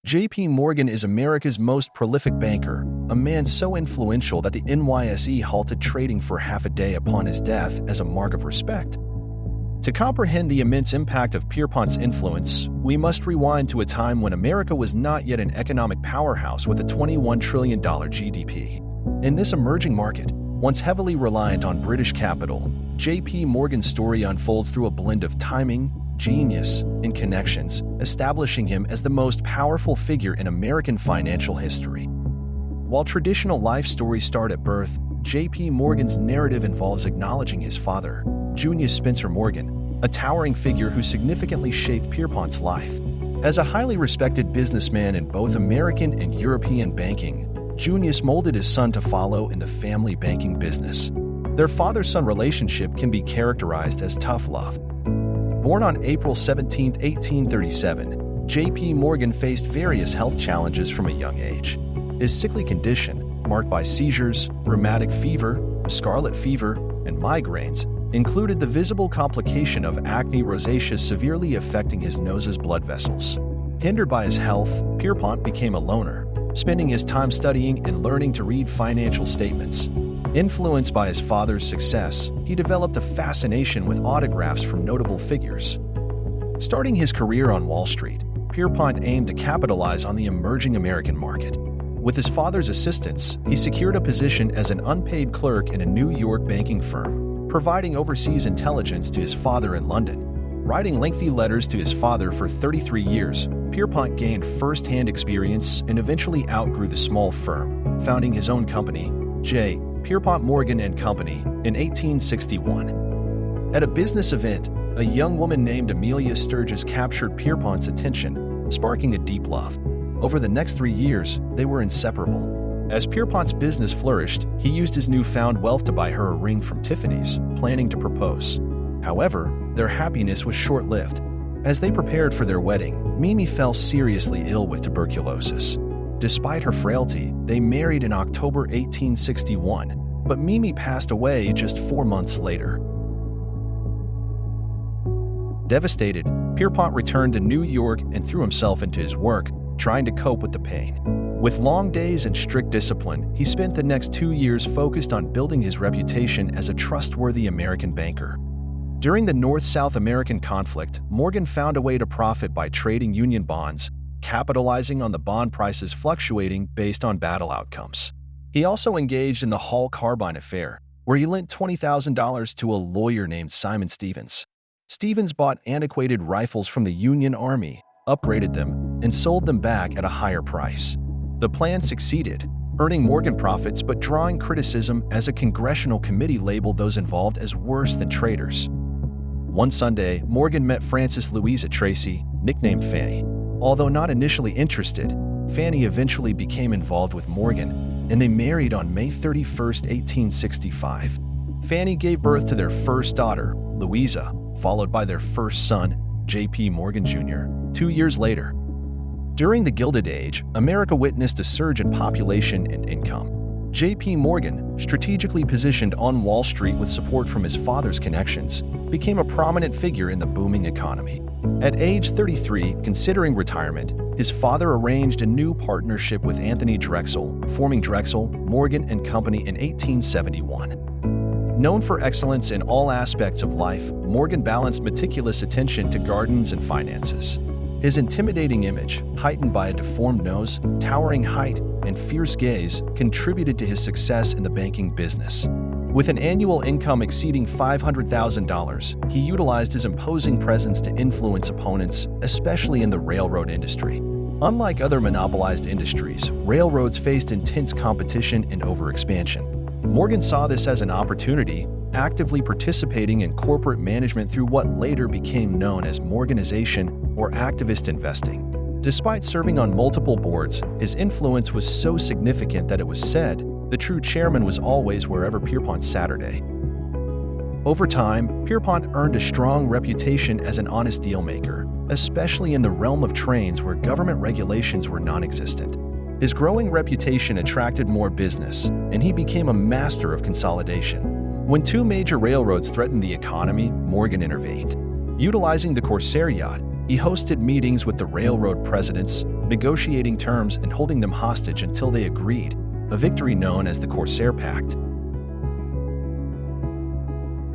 J.P. Morgan is America's most prolific banker, a man so influential that the NYSE halted trading for half a day upon his death as a mark of respect. To comprehend the immense impact of Pierpont's influence, we must rewind to a time when America was not yet an economic powerhouse with a $21 trillion GDP. In this emerging market, once heavily reliant on British capital, J.P. Morgan's story unfolds through a blend of timing, genius, and connections, establishing him as the most powerful figure in American financial history. While traditional life stories start at birth, J.P. Morgan's narrative involves acknowledging his father, Junius Spencer Morgan, a towering figure who significantly shaped Pierpont's life. As a highly respected businessman in both American and European banking, Junius molded his son to follow in the family banking business. Their father-son relationship can be characterized as tough love. Born on April 17, 1837, J.P. Morgan faced various health challenges from a young age. His sickly condition, marked by seizures, rheumatic fever, scarlet fever, and migraines, included the visible complication of acne rosacea severely affecting his nose's blood vessels. Hindered by his health, Pierpont became a loner, spending his time studying and learning to read financial statements. Influenced by his father's success, he developed a fascination with autographs from notable figures. Starting his career on Wall Street, Pierpont aimed to capitalize on the emerging American market. With his father's assistance, he secured a position as an unpaid clerk in a New York banking firm, providing overseas intelligence to his father in London. Writing lengthy letters to his father for 33 years, Pierpont gained first-hand experience and eventually outgrew the small firm, founding his own company, J. Pierpont Morgan & Company, in 1861. At a business event, a young woman named Amelia Sturgis captured Pierpont's attention, sparking a deep love. Over the next 3 years, they were inseparable. As Pierpont's business flourished, he used his newfound wealth to buy her a ring from Tiffany's, planning to propose. However, their happiness was short-lived. As they prepared for their wedding, Mimi fell seriously ill with tuberculosis. Despite her frailty, they married in October 1861, but Mimi passed away just 4 months later. Devastated, Pierpont returned to New York and threw himself into his work, trying to cope with the pain. With long days and strict discipline, he spent the next 2 years focused on building his reputation as a trustworthy American banker. During the North-South American conflict, Morgan found a way to profit by trading Union bonds, capitalizing on the bond prices fluctuating based on battle outcomes. He also engaged in the Hall Carbine affair, where he lent $20,000 to a lawyer named Simon Stevens. Stevens bought antiquated rifles from the Union Army, upgraded them, and sold them back at a higher price. The plan succeeded, earning Morgan profits but drawing criticism as a congressional committee labeled those involved as worse than traitors. One Sunday, Morgan met Frances Louisa Tracy, nicknamed Fanny. Although not initially interested, Fanny eventually became involved with Morgan, and they married on May 31, 1865. Fanny gave birth to their first daughter, Louisa, followed by their first son, J.P. Morgan Jr., 2 years later. During the Gilded Age, America witnessed a surge in population and income. J.P. Morgan, strategically positioned on Wall Street with support from his father's connections, became a prominent figure in the booming economy. At age 33, considering retirement, his father arranged a new partnership with Anthony Drexel, forming Drexel, Morgan & Company in 1871. Known for excellence in all aspects of life, Morgan balanced meticulous attention to gardens and finances. His intimidating image, heightened by a deformed nose, towering height, and fierce gaze, contributed to his success in the banking business. With an annual income exceeding $500,000, he utilized his imposing presence to influence opponents, especially in the railroad industry. Unlike other monopolized industries, railroads faced intense competition and overexpansion. Morgan saw this as an opportunity, actively participating in corporate management through what later became known as Morganization or activist investing. Despite serving on multiple boards, his influence was so significant that it was said the true chairman was always wherever Pierpont Saturday. Over time, Pierpont earned a strong reputation as an honest dealmaker, especially in the realm of trains where government regulations were non-existent. His growing reputation attracted more business, and he became a master of consolidation. When 2 major railroads threatened the economy, Morgan intervened. Utilizing the Corsair yacht, he hosted meetings with the railroad presidents, negotiating terms and holding them hostage until they agreed, a victory known as the Corsair Pact.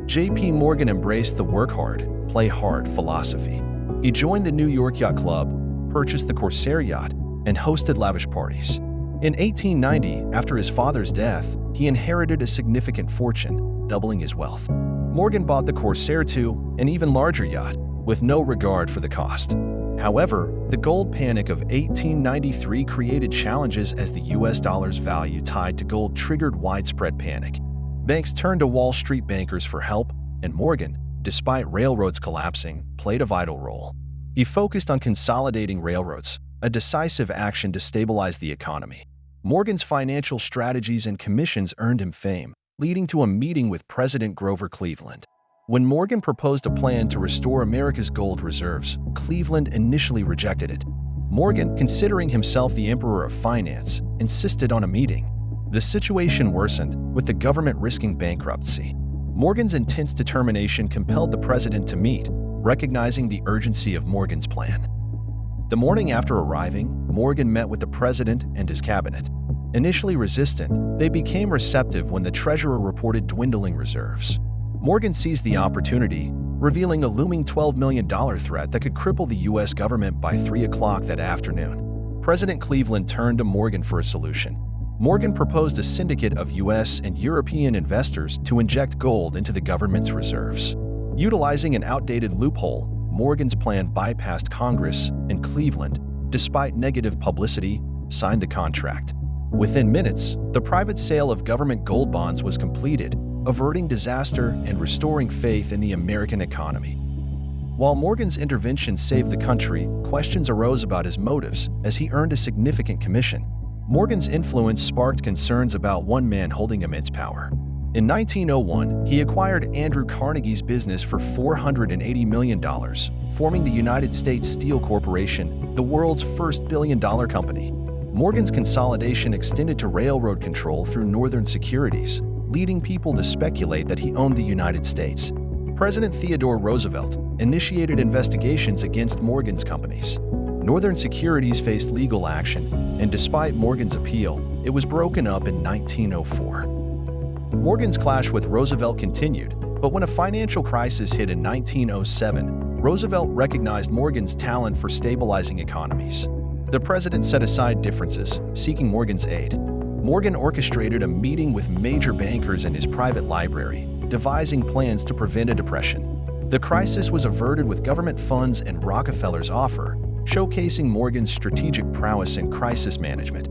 J.P. Morgan embraced the work hard, play hard philosophy. He joined the New York Yacht Club, purchased the Corsair yacht, and hosted lavish parties. In 1890, after his father's death, he inherited a significant fortune, doubling his wealth. Morgan bought the Corsair II, an even larger yacht, with no regard for the cost. However, the gold panic of 1893 created challenges as the US dollar's value tied to gold triggered widespread panic. Banks turned to Wall Street bankers for help, and Morgan, despite railroads collapsing, played a vital role. He focused on consolidating railroads, a decisive action to stabilize the economy. Morgan's financial strategies and commissions earned him fame, leading to a meeting with President Grover Cleveland. When Morgan proposed a plan to restore America's gold reserves, Cleveland initially rejected it. Morgan, considering himself the emperor of finance, insisted on a meeting. The situation worsened, with the government risking bankruptcy. Morgan's intense determination compelled the president to meet, recognizing the urgency of Morgan's plan. The morning after arriving, Morgan met with the president and his cabinet. Initially resistant, they became receptive when the treasurer reported dwindling reserves. Morgan seized the opportunity, revealing a looming $12 million threat that could cripple the U.S. government by 3 o'clock that afternoon. President Cleveland turned to Morgan for a solution. Morgan proposed a syndicate of U.S. and European investors to inject gold into the government's reserves. Utilizing an outdated loophole, Morgan's plan bypassed Congress, and Cleveland, despite negative publicity, signed the contract. Within minutes, the private sale of government gold bonds was completed, averting disaster and restoring faith in the American economy. While Morgan's intervention saved the country, questions arose about his motives as he earned a significant commission. Morgan's influence sparked concerns about one man holding immense power. In 1901, he acquired Andrew Carnegie's business for $480 million, forming the United States Steel Corporation, the world's first billion-dollar company. Morgan's consolidation extended to railroad control through Northern Securities, leading people to speculate that he owned the United States. President Theodore Roosevelt initiated investigations against Morgan's companies. Northern Securities faced legal action, and despite Morgan's appeal, it was broken up in 1904. Morgan's clash with Roosevelt continued, but when a financial crisis hit in 1907, Roosevelt recognized Morgan's talent for stabilizing economies. The president set aside differences, seeking Morgan's aid. Morgan orchestrated a meeting with major bankers in his private library, devising plans to prevent a depression. The crisis was averted with government funds and Rockefeller's offer, showcasing Morgan's strategic prowess in crisis management.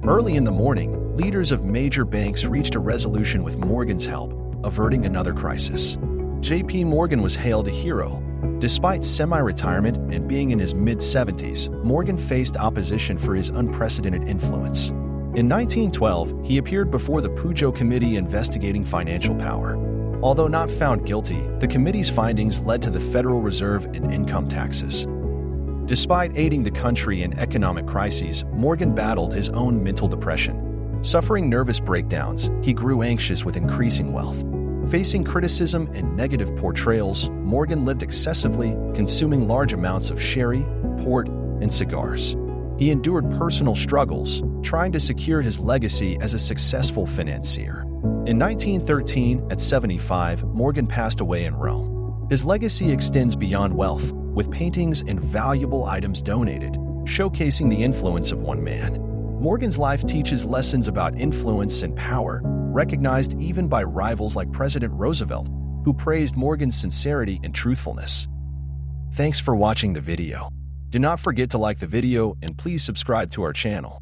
Early in the morning, leaders of major banks reached a resolution with Morgan's help, averting another crisis. J.P. Morgan was hailed a hero. Despite semi-retirement and being in his mid-70s, Morgan faced opposition for his unprecedented influence. In 1912, he appeared before the Pujo Committee investigating financial power. Although not found guilty, the committee's findings led to the Federal Reserve and income taxes. Despite aiding the country in economic crises, Morgan battled his own mental depression. Suffering nervous breakdowns, he grew anxious with increasing wealth. Facing criticism and negative portrayals, Morgan lived excessively, consuming large amounts of sherry, port, and cigars. He endured personal struggles, trying to secure his legacy as a successful financier. In 1913, at 75, Morgan passed away in Rome. His legacy extends beyond wealth, with paintings and valuable items donated, showcasing the influence of one man. Morgan's life teaches lessons about influence and power, recognized even by rivals like President Roosevelt, who praised Morgan's sincerity and truthfulness. Thanks for watching the video. Do not forget to like the video and please subscribe to our channel.